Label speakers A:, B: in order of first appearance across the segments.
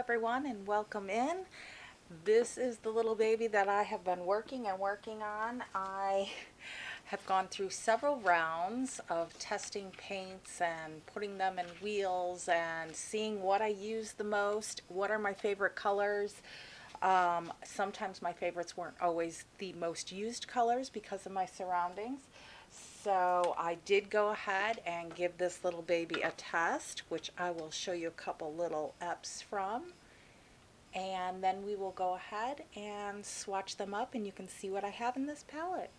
A: everyone, and welcome in. This is the little baby that I have been working on. I have gone through several rounds of testing paints and putting them in wheels and seeing what I use the most, what are my favorite colors. Sometimes my favorites weren't always the most used colors because of my surroundings. So I did go ahead and give this little baby a test, which I will show you a couple little eps from. And then we will go ahead and swatch them up and you can see what I have in this palette.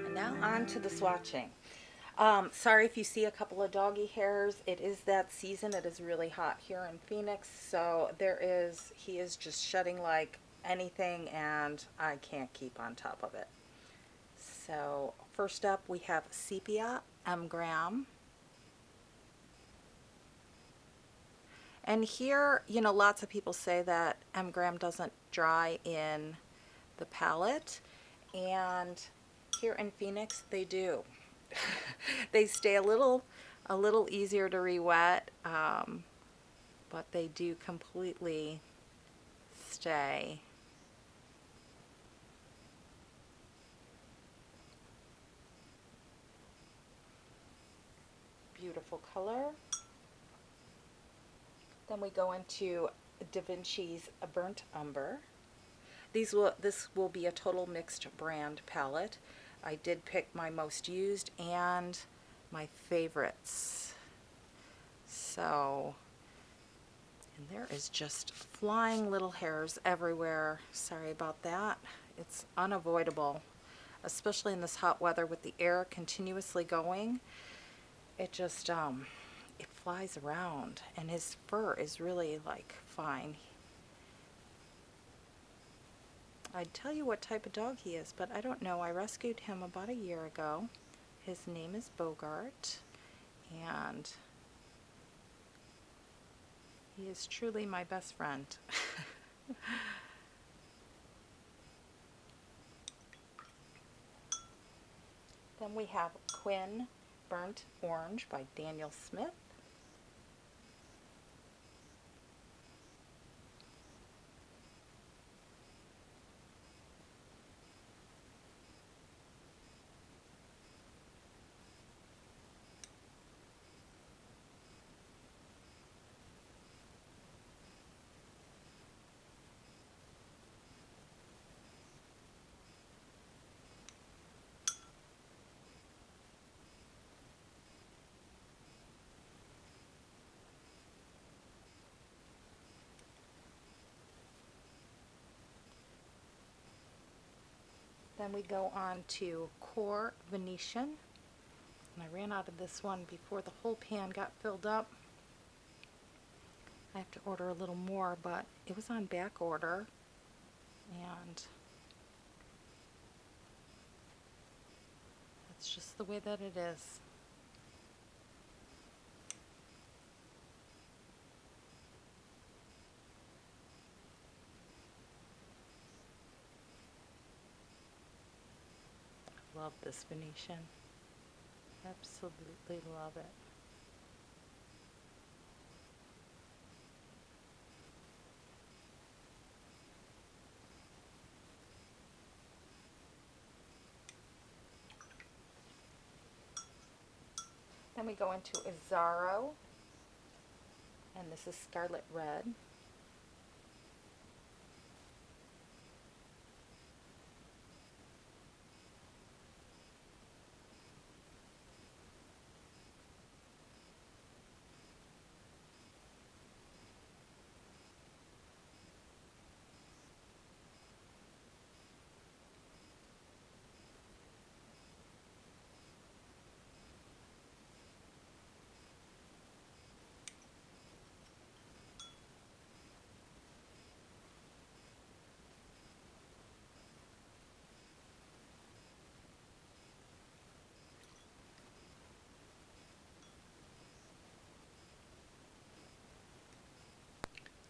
A: And now on to the swatching. Sorry if you see a couple of doggy hairs. It is that season. It is really hot here in Phoenix. So he is just shedding like anything and I can't keep on top of it. So first up we have Sepia M-Gram. And here, lots of people say that M-Gram doesn't dry in the palette. And here in Phoenix, they do. They stay a little easier to re-wet, but they do completely stay. Beautiful color. Then we go into Da Vinci's Burnt Umber. This will be a total mixed brand palette. I did pick my most used and my favorites. So, and there is just flying little hairs everywhere. Sorry about that. It's unavoidable, especially in this hot weather with the air continuously going. It just, it flies around, and his fur is really like fine. I'd tell you what type of dog he is, but I don't know. I rescued him about a year ago. His name is Bogart, and he is truly my best friend. Then we have Quinn Burnt Orange by Daniel Smith. Then we go on to Core Venetian. And I ran out of this one before the whole pan got filled up. I have to order a little more, but it was on back order. And that's just the way that it is. Love this Venetian. Absolutely love it. Then we go into Azzaro, and this is Scarlet Red.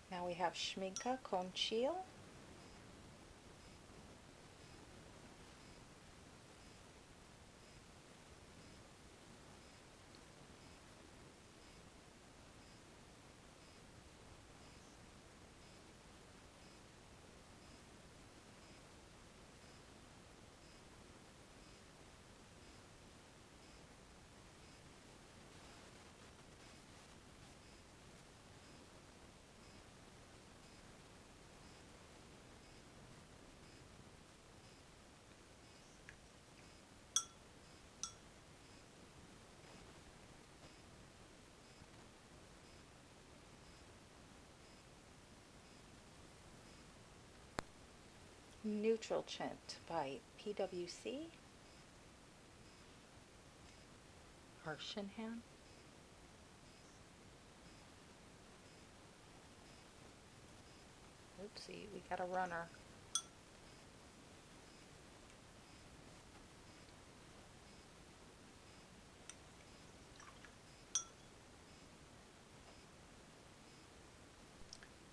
A: Now we have Schminke Conceal. Neutral Tint by PwC. Arshenhan. Oopsie, we got a runner.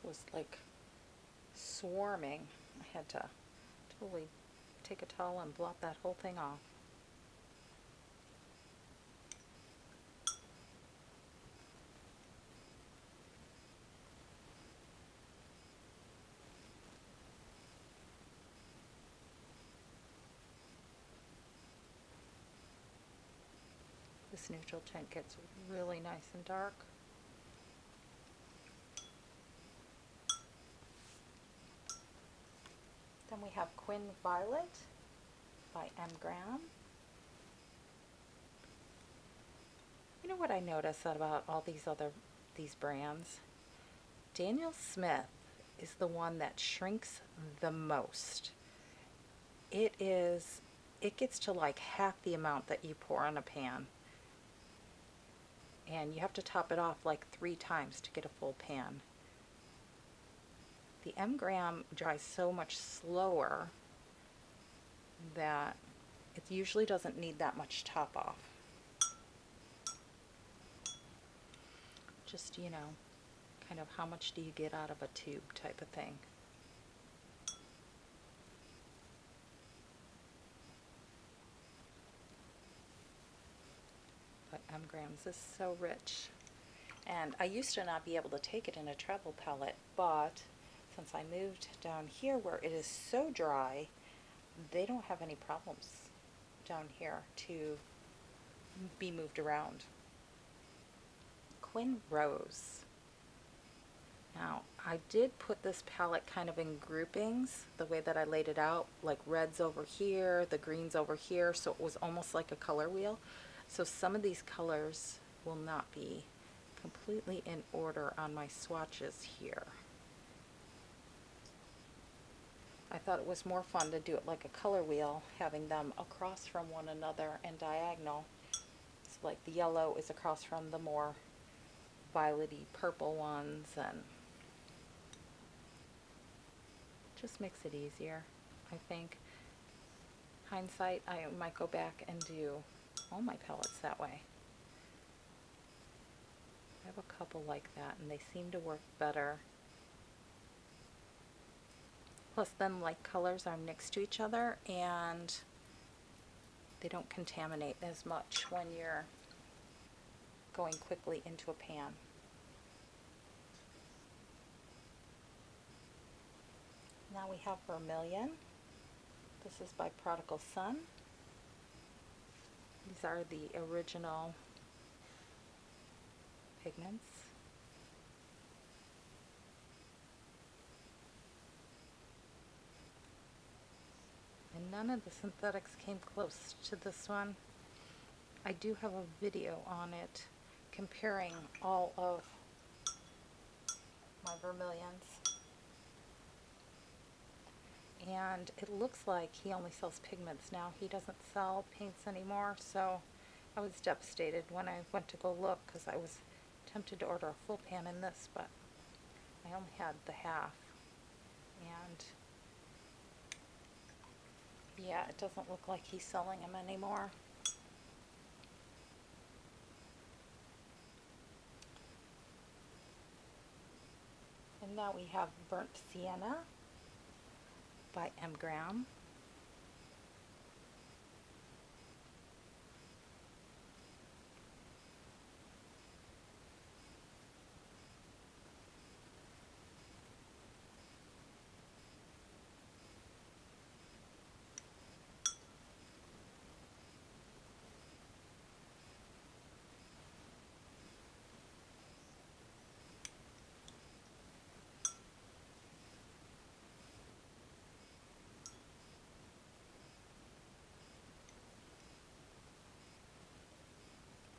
A: Was like swarming. I had to totally take a towel and blot that whole thing off. This neutral tint gets really nice and dark. Then we have Quin Violet by M. Graham. You know what I notice about all these brands? Daniel Smith is the one that shrinks the most. It gets to like half the amount that you pour on a pan. And you have to top it off like 3 times to get a full pan. The M. Graham dries so much slower that it usually doesn't need that much top off. Just, you know, kind of how much do you get out of a tube type of thing. But M. Graham's is so rich. And I used to not be able to take it in a travel palette, but since I moved down here where it is so dry, they don't have any problems down here to be moved around. Quin Rose. Now, I did put this palette kind of in groupings, the way that I laid it out, like reds over here, the greens over here, so it was almost like a color wheel. So some of these colors will not be completely in order on my swatches here. I thought it was more fun to do it like a color wheel, having them across from one another and diagonal. So like the yellow is across from the more violety purple ones, and just makes it easier. I think hindsight, I might go back and do all my palettes that way. I have a couple like that and they seem to work better. Plus then like colors are next to each other and they don't contaminate as much when you're going quickly into a pan. Now we have Vermilion. This is by Prodigal Son. These are the original pigments. And none of the synthetics came close to this one. I do have a video on it comparing all of my vermilions. And it looks like he only sells pigments now. He doesn't sell paints anymore, so I was devastated when I went to go look because I was tempted to order a full pan in this, but I only had the half. And yeah, it doesn't look like he's selling them anymore. And now we have Burnt Sienna by M. Graham.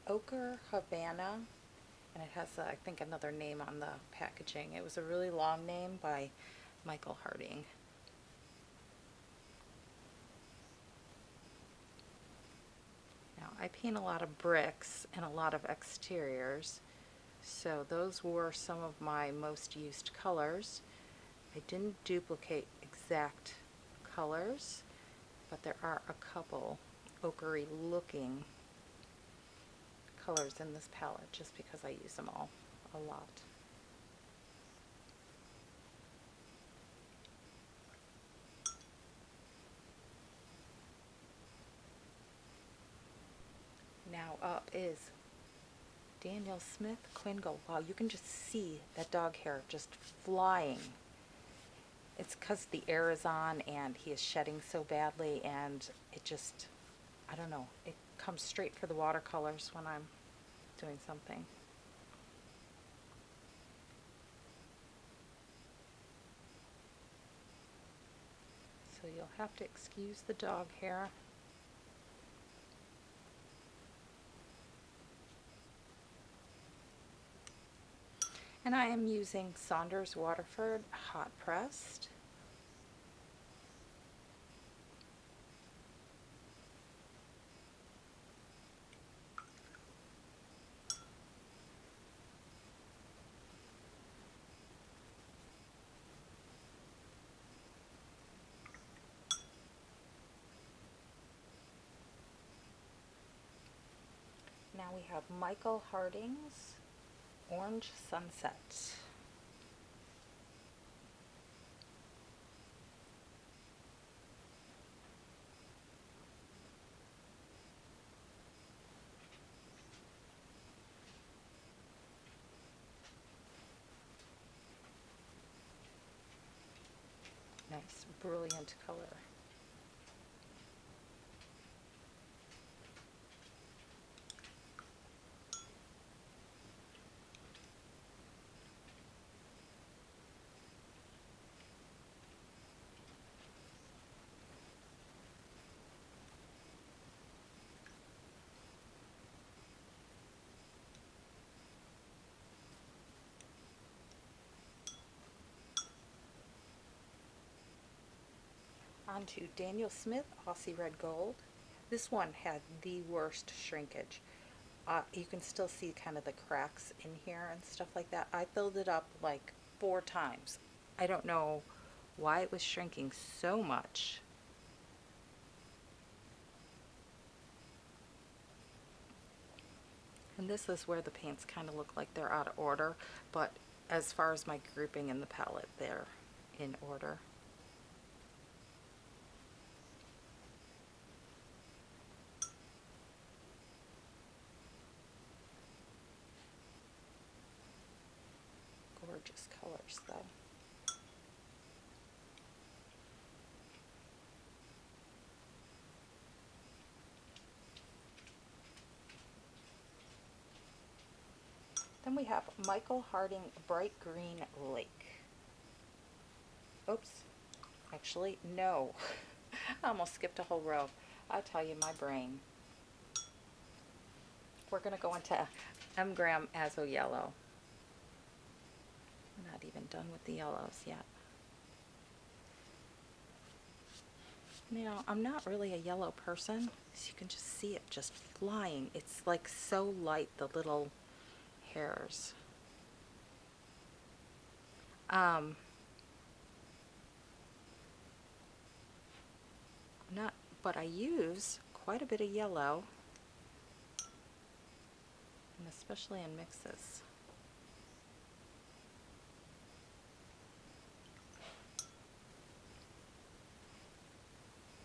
A: Ocher Havana, and it has, I think, another name on the packaging. It was a really long name by Michael Harding. Now, I paint a lot of bricks and a lot of exteriors, so those were some of my most used colors. I didn't duplicate exact colors, but there are a couple ochre-y looking colors in this palette just because I use them all a lot. Now up is Daniel Smith Quin Gold. Wow, you can just see that dog hair just flying. It's because the air is on and he is shedding so badly, and it just, I don't know, it comes straight for the watercolors when I'm doing something. So you'll have to excuse the dog hair. And I am using Saunders Waterford Hot Pressed. Now we have Michael Harding's Orange Sunset. Nice, brilliant color. On to Daniel Smith Aussie Red Gold. This one had the worst shrinkage. You can still see kind of the cracks in here and stuff like that. I filled it up like 4 times. I don't know why it was shrinking so much. And this is where the paints kind of look like they're out of order, but as far as my grouping in the palette, they're in order. Gorgeous colors though. Then we have Michael Harding Bright Green Lake. Oops, actually no. I almost skipped a whole row. I tell you, my brain. We're going to go into M. Graham Azo Yellow. We're not even done with the yellows yet. Now, I'm not really a yellow person, so you can just see it just flying. It's like so light, the little hairs. But I use quite a bit of yellow, and especially in mixes.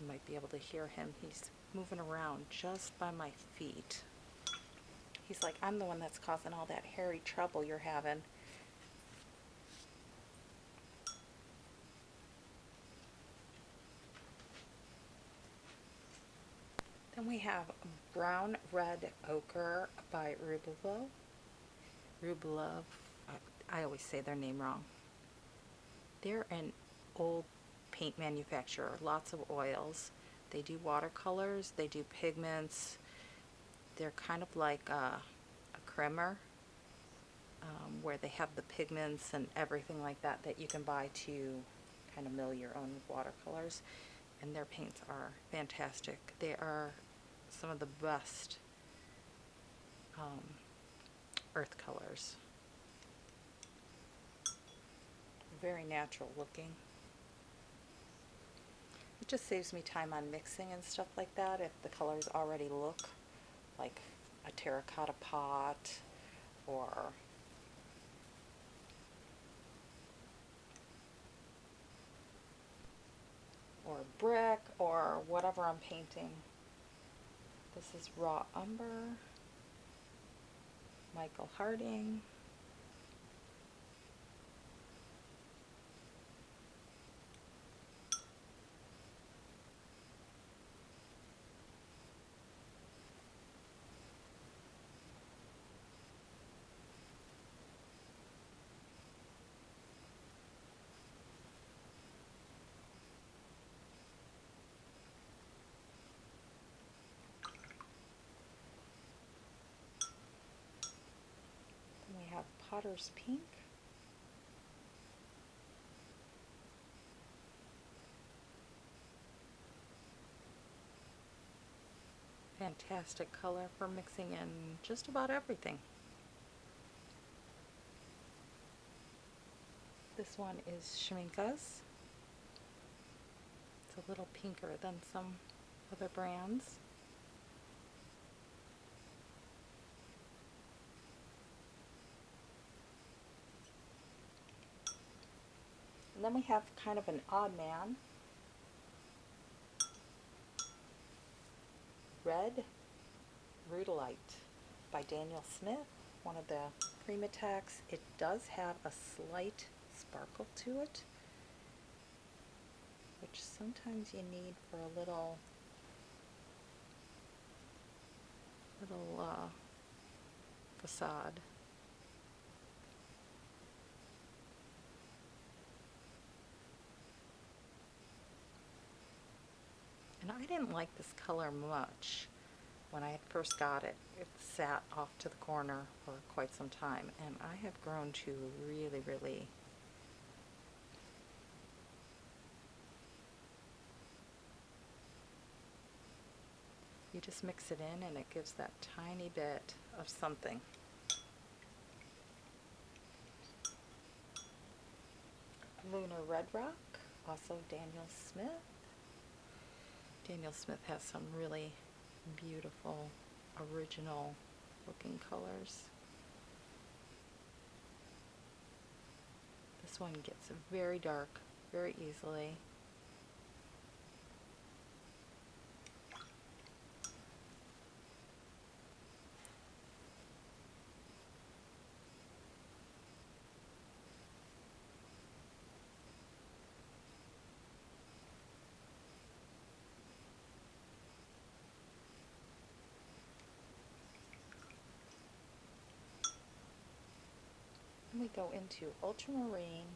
A: You might be able to hear him. He's moving around just by my feet. He's like, I'm the one that's causing all that hairy trouble you're having. Then we have Brown Red Ochre by Rublev. I always say their name wrong. They're an old paint manufacturer, lots of oils. They do watercolors, they do pigments. They're kind of like a creamer, where they have the pigments and everything like that that you can buy to kind of mill your own watercolors. And their paints are fantastic. They are some of the best earth colors. Very natural looking. It just saves me time on mixing and stuff like that if the colors already look like a terracotta pot or brick or whatever I'm painting. This is Raw Umber, Michael Harding. daughter's pink. Fantastic color for mixing in just about everything. This one is Schminka's. It's a little pinker than some other brands. And then we have kind of an odd man. Red Rudolite by Daniel Smith, one of the Prima-Tex. It does have a slight sparkle to it, which sometimes you need for a little facade. And I didn't like this color much when I had first got it. It sat off to the corner for quite some time, and I have grown to really, really you just mix it in and it gives that tiny bit of something. Lunar Red Rock, also Daniel Smith. Daniel Smith has some really beautiful, original looking colors. This one gets very dark very easily. We go into ultramarine.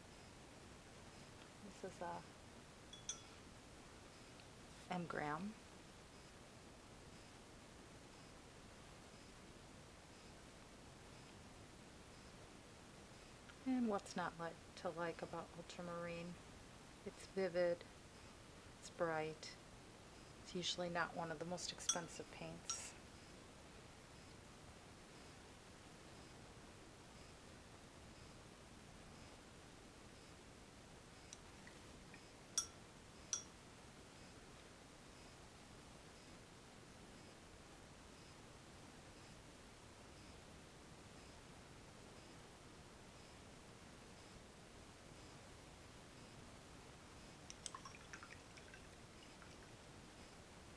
A: This is a M-gram. And what's not to like about ultramarine? It's vivid, it's bright. It's usually not one of the most expensive paints.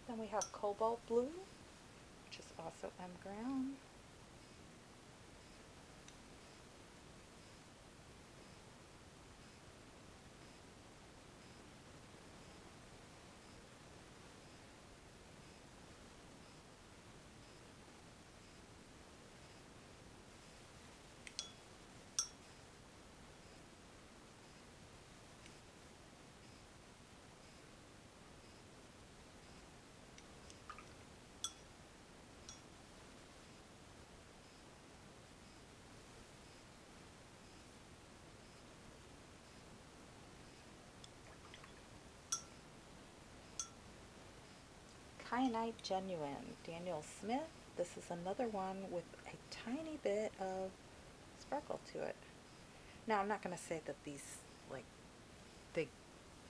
A: Then we have Cobalt Blue, which is also M-gram. Kyanite Genuine, Daniel Smith. This is another one with a tiny bit of sparkle to it. Now, I'm not going to say that these, like,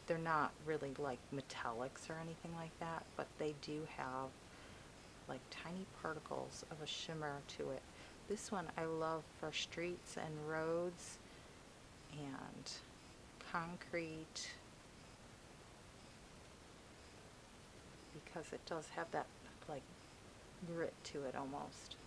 A: they're not really like metallics or anything like that, but they do have like tiny particles of a shimmer to it. This one I love for streets and roads and concrete, because it does have that like grit to it almost.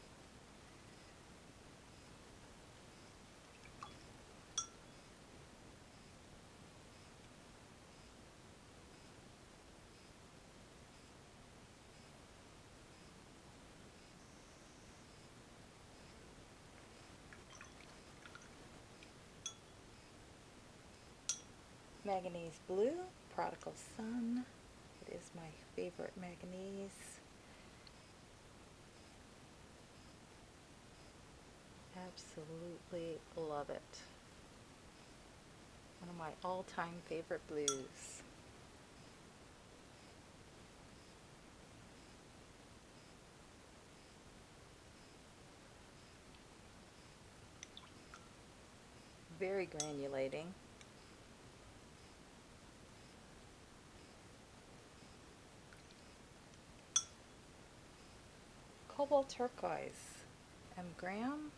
A: Manganese Blue, Prodigal Son. It is my favorite manganese. Absolutely love it. One of my all-time favorite blues. Very granulating. Cobalt turquoise. M. Graham.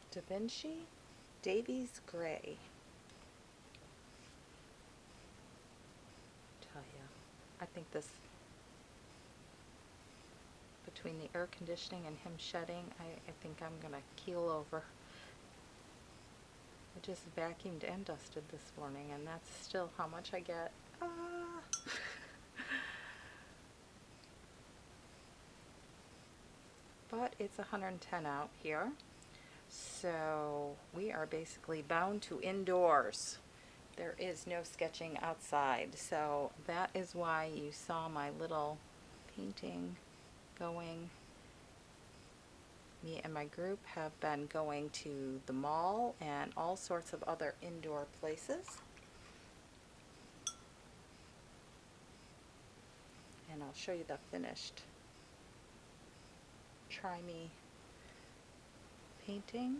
A: Da Vinci. Davies Gray. Tell ya, I think this, between the air conditioning and him shedding, I think I'm gonna keel over. I just vacuumed and dusted this morning, and that's still how much I get. Ah. But it's 110 out here, so we are basically bound to indoors. There is no sketching outside, so that is why you saw my little painting going. Me and my group have been going to the mall and all sorts of other indoor places. And I'll show you the finished Try Me painting.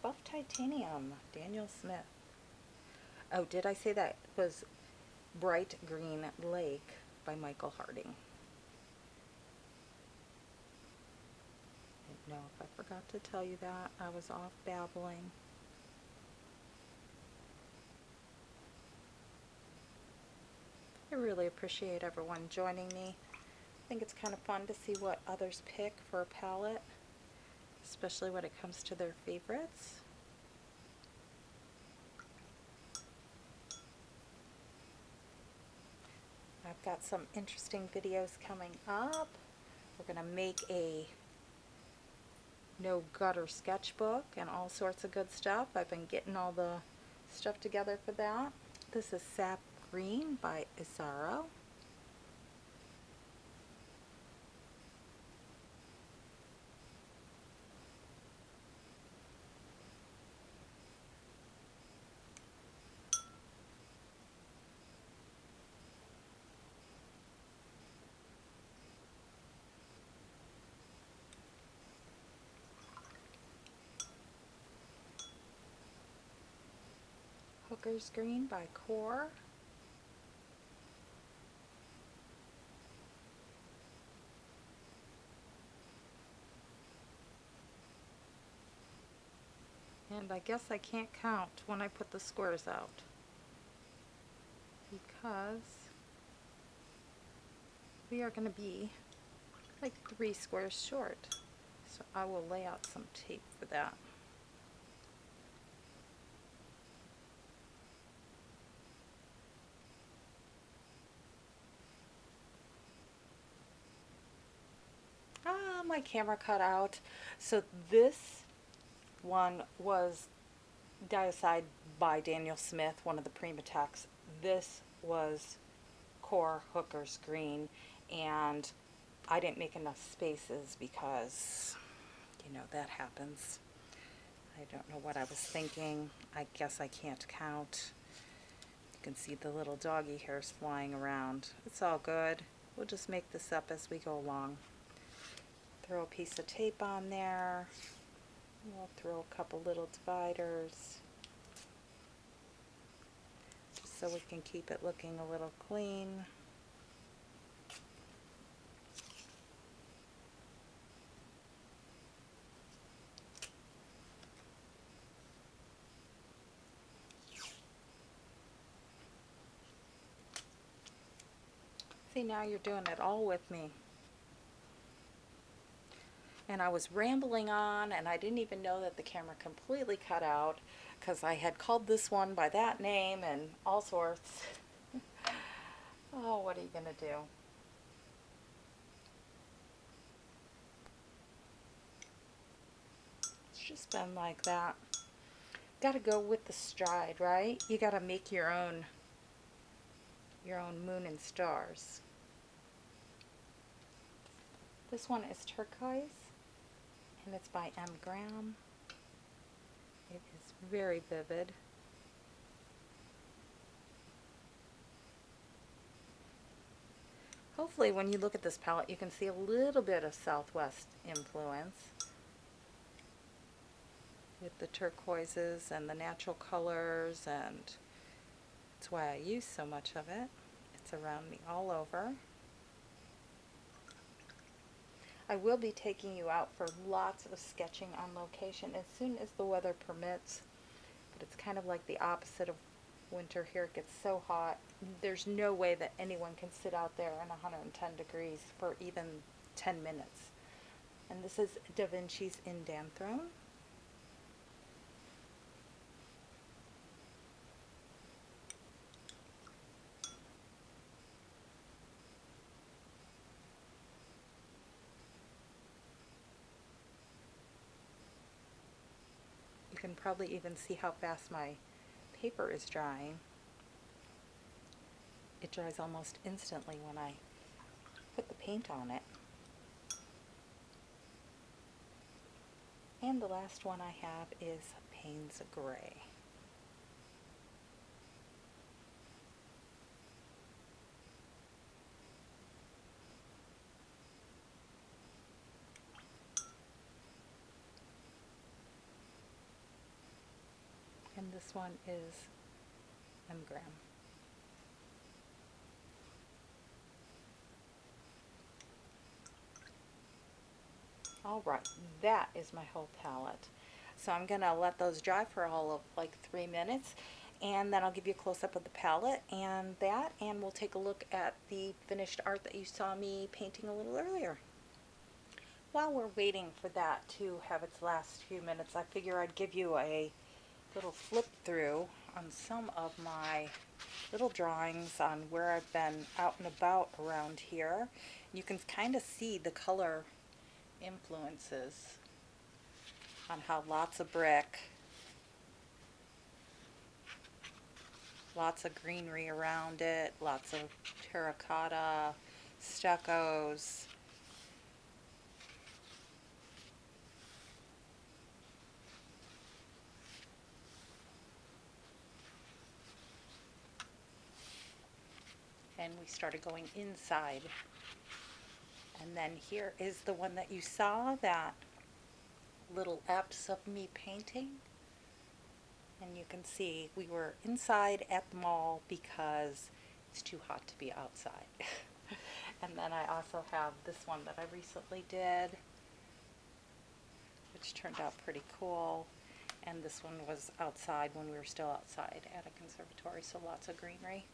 A: Buff Titanium, Daniel Smith. Oh, did I say that was Bright Green Lake by Michael Harding? I didn't know if I forgot to tell you that. I was off babbling. I really appreciate everyone joining me. I think it's kind of fun to see what others pick for a palette, especially when it comes to their favorites. I've got some interesting videos coming up. We're going to make a no gutter sketchbook and all sorts of good stuff. I've been getting all the stuff together for that. This is Sap Green by Isaro. Hooker's Green by Core. And I guess I can't count when I put the squares out, because we are going to be like 3 squares short. So I will lay out some tape for that. Ah, my camera cut out. So this one was Diocide by Daniel Smith, one of the Primatechs. This was Core Hooker's Green, and I didn't make enough spaces because, you know, that happens. I don't know what I was thinking. I guess I can't count. You can see the little doggy hairs flying around. It's all good. We'll just make this up as we go along. Throw a piece of tape on there. We'll throw a couple little dividers. so we can keep it looking a little clean. See, now you're doing it all with me. And I was rambling on, and I didn't even know that the camera completely cut out because I had called this one by that name and all sorts. Oh, what are you going to do? It's just been like that. Got to go with the stride, right? You got to make your own moon and stars. This one is turquoise, and it's by M. Graham. It is very vivid. Hopefully when you look at this palette you can see a little bit of Southwest influence with the turquoises and the natural colors, and that's why I use so much of it. It's around me all over. I will be taking you out for lots of sketching on location as soon as the weather permits, but it's kind of like the opposite of winter here. It gets so hot. There's no way that anyone can sit out there in 110 degrees for even 10 minutes. And this is Da Vinci's Indanthrone. You can probably even see how fast my paper is drying. It dries almost instantly when I put the paint on it. And the last one I have is Payne's Gray. And this one is M. Graham. Alright, that is my whole palette. So I'm going to let those dry for all of like 3 minutes, and then I'll give you a close-up of the palette and we'll take a look at the finished art that you saw me painting a little earlier. While we're waiting for that to have its last few minutes, I figure I'd give you a little flip through on some of my little drawings on where I've been out and about around here. You can kind of see the color influences on how lots of brick, lots of greenery around it, lots of terracotta, stuccos. And we started going inside. And then here is the one that you saw, that little eps of me painting. And you can see we were inside at the mall because it's too hot to be outside. And then I also have this one that I recently did, which turned out pretty cool. And this one was outside when we were still outside at a conservatory, so lots of greenery.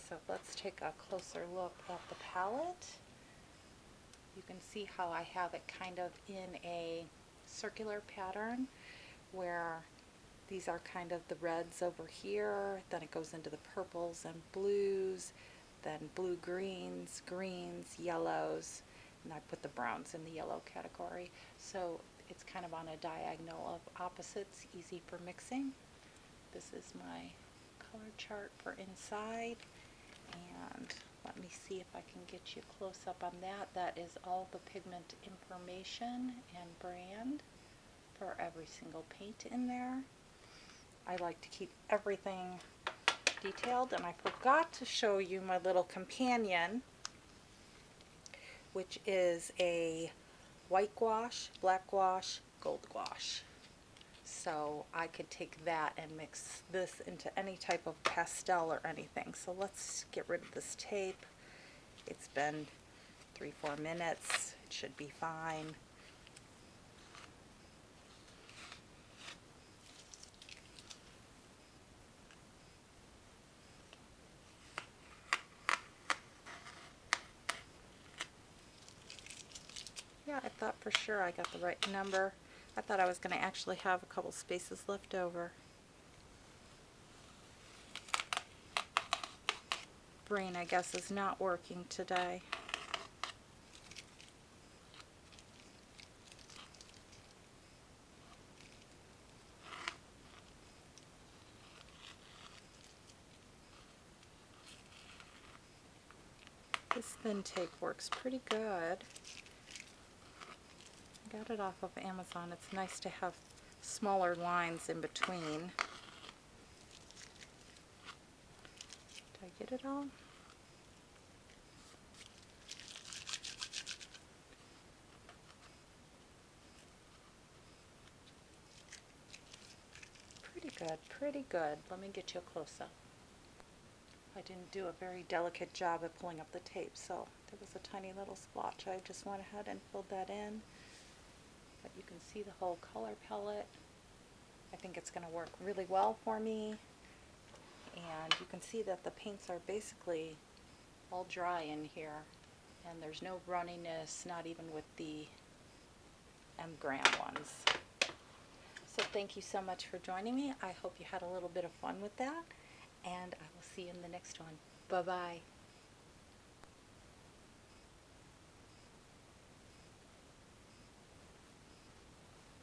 A: So let's take a closer look at the palette. You can see how I have it kind of in a circular pattern where these are kind of the reds over here, then it goes into the purples and blues, then blue greens, yellows, and I put the browns in the yellow category. So it's kind of on a diagonal of opposites, easy for mixing. This is my color chart for inside. And let me see if I can get you close up on that. That is all the pigment information and brand for every single paint in there. I like to keep everything detailed, and I forgot to show you my little companion, which is a white gouache, black gouache, gold gouache. So I could take that and mix this into any type of pastel or anything. So let's get rid of this tape. It's been 3-4 minutes. It should be fine. Yeah, I thought for sure I got the right number. I thought I was going to actually have a couple spaces left over. Brain, I guess, is not working today. This thin tape works pretty good. I got it off of Amazon. It's nice to have smaller lines in between. Did I get it all? Pretty good, pretty good. Let me get you a close-up. I didn't do a very delicate job at pulling up the tape, so there was a tiny little splotch. I just went ahead and filled that in. But you can see the whole color palette. I think it's going to work really well for me. And you can see that the paints are basically all dry in here. And there's no runniness, not even with the M. Graham ones. So thank you so much for joining me. I hope you had a little bit of fun with that. And I will see you in the next one. Bye-bye.